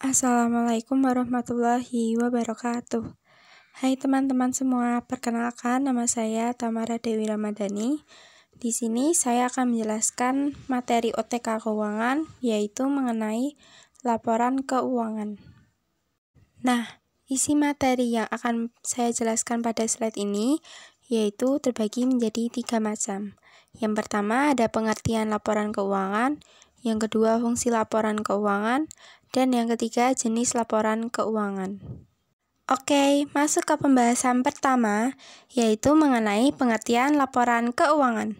Assalamualaikum warahmatullahi wabarakatuh. Hai teman-teman semua, perkenalkan nama saya Tamara Dewi Ramadhani. Di sini saya akan menjelaskan materi OTK keuangan, yaitu mengenai laporan keuangan. Nah, isi materi yang akan saya jelaskan pada slide ini yaitu terbagi menjadi 3 macam. Yang pertama ada pengertian laporan keuangan, yang kedua fungsi laporan keuangan, dan yang ketiga jenis laporan keuangan. Oke, masuk ke pembahasan pertama, yaitu mengenai pengertian laporan keuangan.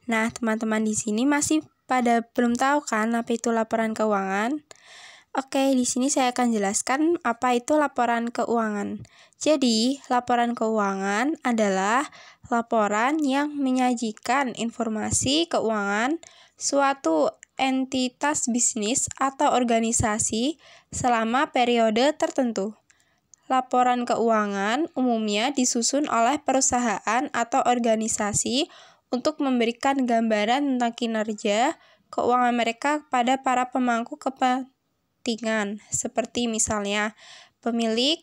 Nah, teman-teman di sini masih pada belum tahu kan apa itu laporan keuangan? Oke, di sini saya akan jelaskan apa itu laporan keuangan. Jadi, laporan keuangan adalah laporan yang menyajikan informasi keuangan suatu entitas bisnis atau organisasi selama periode tertentu. Laporan keuangan umumnya disusun oleh perusahaan atau organisasi untuk memberikan gambaran tentang kinerja keuangan mereka kepada para pemangku kepentingan, seperti misalnya pemilik,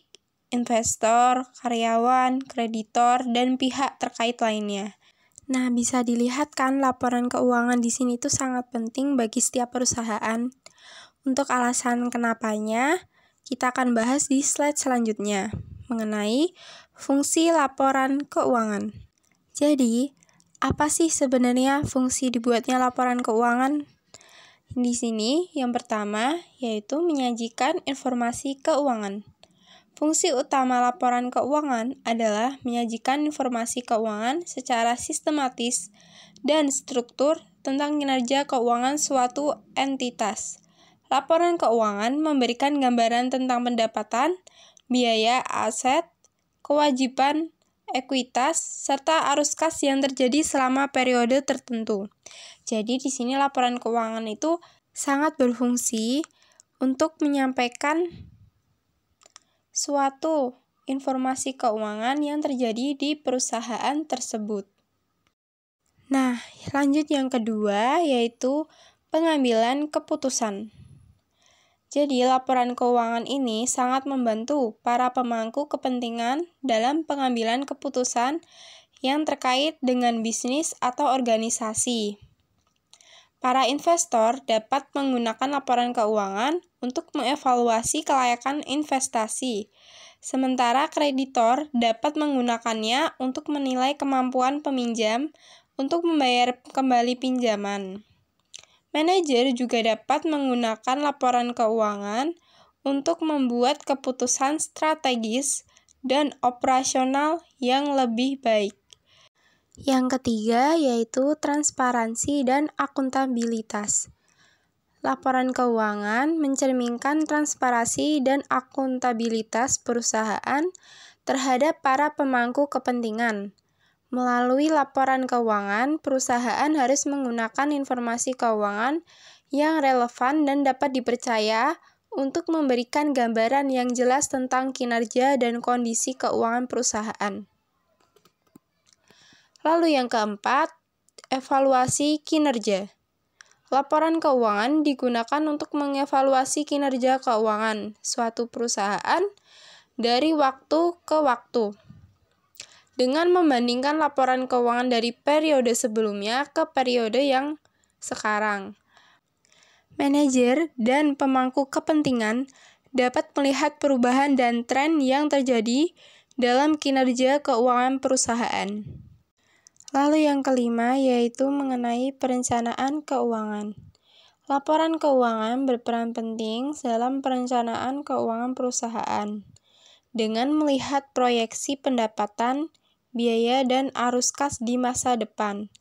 investor, karyawan, kreditor, dan pihak terkait lainnya. Nah, bisa dilihat kan laporan keuangan di sini itu sangat penting bagi setiap perusahaan. Untuk alasan kenapanya, kita akan bahas di slide selanjutnya mengenai fungsi laporan keuangan. Jadi, apa sih sebenarnya fungsi dibuatnya laporan keuangan? Di sini yang pertama yaitu menyajikan informasi keuangan. Fungsi utama laporan keuangan adalah menyajikan informasi keuangan secara sistematis dan struktur tentang kinerja keuangan suatu entitas. Laporan keuangan memberikan gambaran tentang pendapatan, biaya, aset, kewajiban, ekuitas, serta arus kas yang terjadi selama periode tertentu. Jadi di sini laporan keuangan itu sangat berfungsi untuk menyampaikan suatu informasi keuangan yang terjadi di perusahaan tersebut. Nah, lanjut yang kedua yaitu pengambilan keputusan. Jadi, laporan keuangan ini sangat membantu para pemangku kepentingan dalam pengambilan keputusan yang terkait dengan bisnis atau organisasi. Para investor dapat menggunakan laporan keuangan untuk mengevaluasi kelayakan investasi, sementara kreditor dapat menggunakannya untuk menilai kemampuan peminjam untuk membayar kembali pinjaman. Manajer juga dapat menggunakan laporan keuangan untuk membuat keputusan strategis dan operasional yang lebih baik. Yang ketiga yaitu transparansi dan akuntabilitas. Laporan keuangan mencerminkan transparansi dan akuntabilitas perusahaan terhadap para pemangku kepentingan. Melalui laporan keuangan, perusahaan harus menggunakan informasi keuangan yang relevan dan dapat dipercaya untuk memberikan gambaran yang jelas tentang kinerja dan kondisi keuangan perusahaan. Lalu yang keempat, evaluasi kinerja. Laporan keuangan digunakan untuk mengevaluasi kinerja keuangan suatu perusahaan dari waktu ke waktu, dengan membandingkan laporan keuangan dari periode sebelumnya ke periode yang sekarang. Manajer dan pemangku kepentingan dapat melihat perubahan dan tren yang terjadi dalam kinerja keuangan perusahaan. Lalu yang kelima yaitu mengenai perencanaan keuangan. Laporan keuangan berperan penting dalam perencanaan keuangan perusahaan. Dengan melihat proyeksi pendapatan, biaya, dan arus kas di masa depan,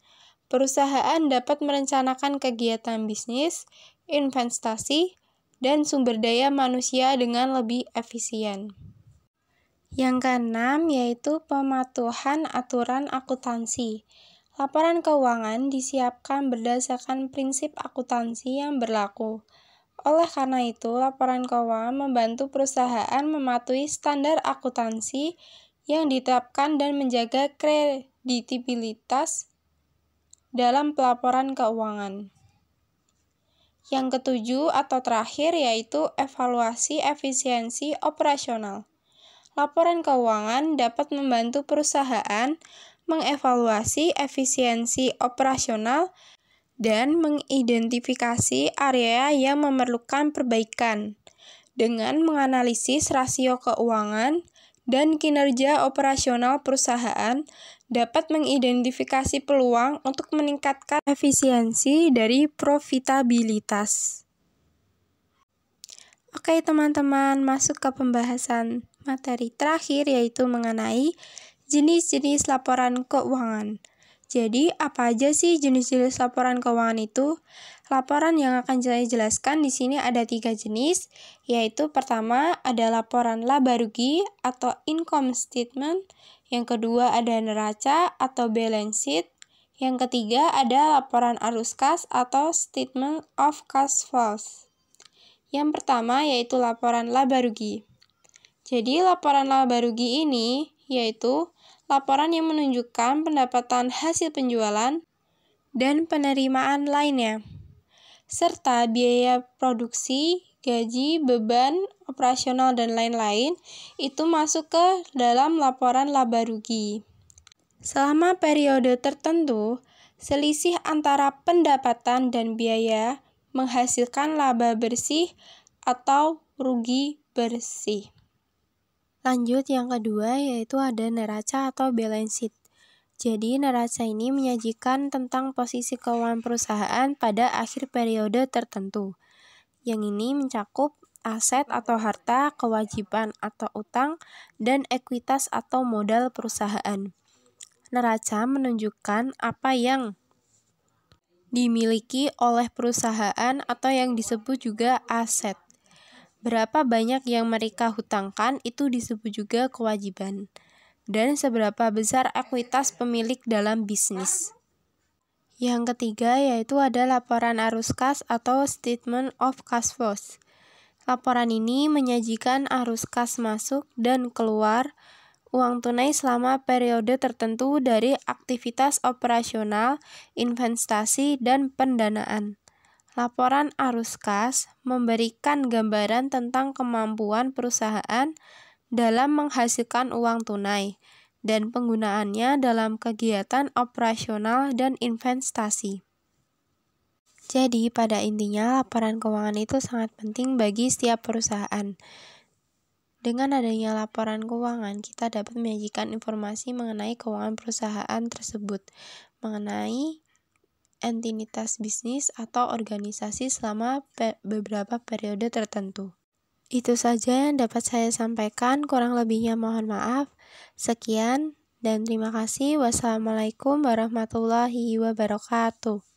perusahaan dapat merencanakan kegiatan bisnis, investasi, dan sumber daya manusia dengan lebih efisien. Yang keenam yaitu pematuhan aturan akuntansi. Laporan keuangan disiapkan berdasarkan prinsip akuntansi yang berlaku. Oleh karena itu, laporan keuangan membantu perusahaan mematuhi standar akuntansi yang ditetapkan dan menjaga kredibilitas dalam pelaporan keuangan. Yang ketujuh atau terakhir yaitu evaluasi efisiensi operasional. Laporan keuangan dapat membantu perusahaan mengevaluasi efisiensi operasional dan mengidentifikasi area yang memerlukan perbaikan dengan menganalisis rasio keuangan dan kinerja operasional perusahaan dapat mengidentifikasi peluang untuk meningkatkan efisiensi dari profitabilitas. Oke teman-teman, masuk ke pembahasan materi terakhir yaitu mengenai jenis-jenis laporan keuangan. Jadi, apa aja sih jenis-jenis laporan keuangan itu? Laporan yang akan saya jelaskan di sini ada 3 jenis, yaitu pertama ada laporan laba rugi atau income statement, yang kedua ada neraca atau balance sheet, yang ketiga ada laporan arus kas atau statement of cash flows. Yang pertama yaitu laporan laba rugi. Jadi, laporan laba rugi ini yaitu laporan yang menunjukkan pendapatan hasil penjualan dan penerimaan lainnya, serta biaya produksi, gaji, beban operasional, dan lain-lain itu masuk ke dalam laporan laba rugi. Selama periode tertentu, selisih antara pendapatan dan biaya menghasilkan laba bersih atau rugi bersih. Lanjut yang kedua yaitu ada neraca atau balance sheet. Jadi neraca ini menyajikan tentang posisi keuangan perusahaan pada akhir periode tertentu. Yang ini mencakup aset atau harta, kewajiban atau utang, dan ekuitas atau modal perusahaan. Neraca menunjukkan apa yang dimiliki oleh perusahaan atau yang disebut juga aset. Berapa banyak yang mereka hutangkan itu disebut juga kewajiban. Dan seberapa besar ekuitas pemilik dalam bisnis. Yang ketiga yaitu ada laporan arus kas atau statement of cash flows. Laporan ini menyajikan arus kas masuk dan keluar uang tunai selama periode tertentu dari aktivitas operasional, investasi, dan pendanaan. Laporan arus kas memberikan gambaran tentang kemampuan perusahaan dalam menghasilkan uang tunai dan penggunaannya dalam kegiatan operasional dan investasi. Jadi, pada intinya laporan keuangan itu sangat penting bagi setiap perusahaan. Dengan adanya laporan keuangan, kita dapat menyajikan informasi mengenai keuangan perusahaan tersebut, mengenai entitas bisnis atau organisasi selama beberapa periode tertentu. Itu saja yang dapat saya sampaikan, kurang lebihnya mohon maaf. Sekian dan terima kasih. Wassalamualaikum warahmatullahi wabarakatuh.